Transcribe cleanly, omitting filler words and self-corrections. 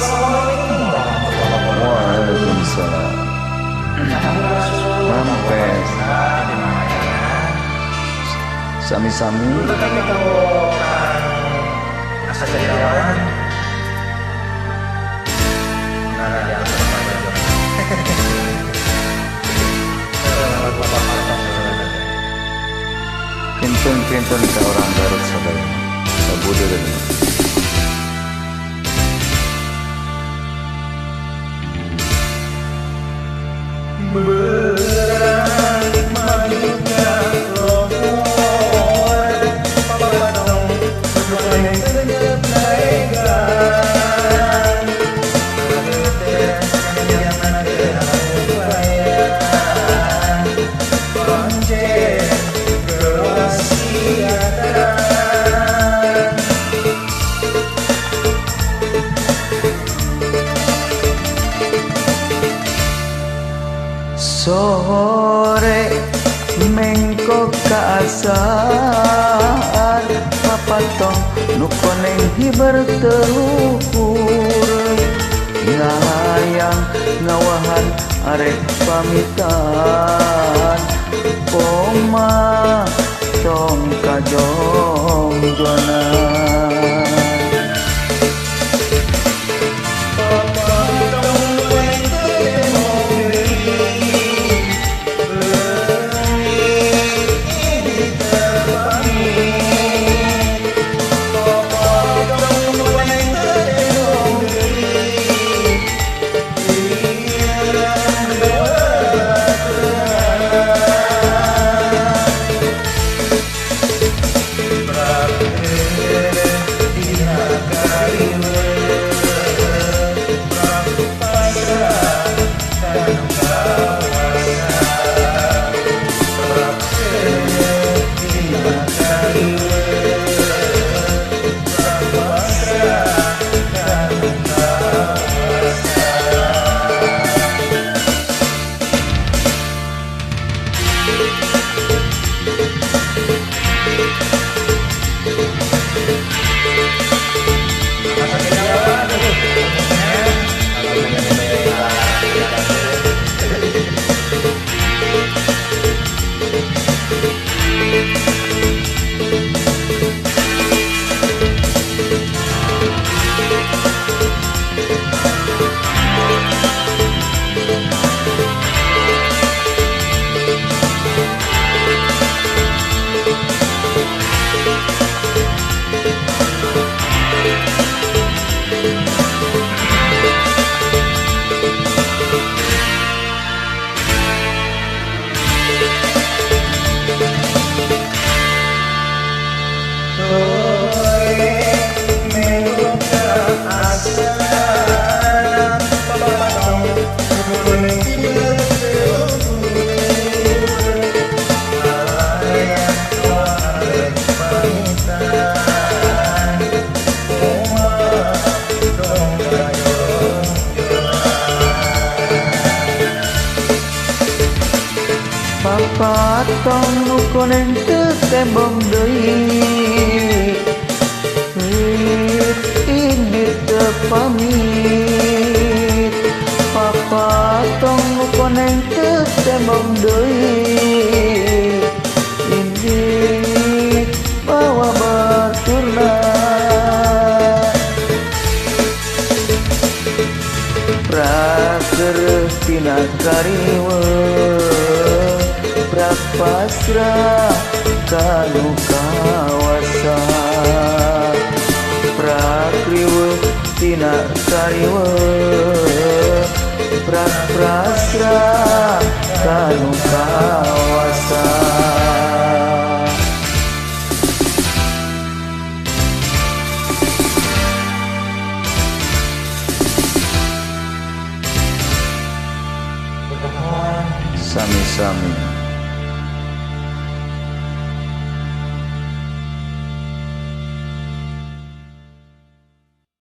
Waalaikumsalam. Mampes. Sami-sami. Kami tahu asa jalan. Nah, ya. Kinten-kinten ke orang Garut sadaya. Sabudeun. Beralik majunya lohor papadong bermain ternyata naikan yang ada upaya lonceng kewasiatan sore mengko kaasar papatong nukoneng hiber teluhur ngayang ngawahan arek pamitan poma tong kajong jonan patong nukoneng tembong deui ini tepamit papatong nukoneng tembong deui ini bawa baturna praker tina kariwe pasrah kanu kawasa prakriwe tina kariwe prasrah kanu kawasa sami-sami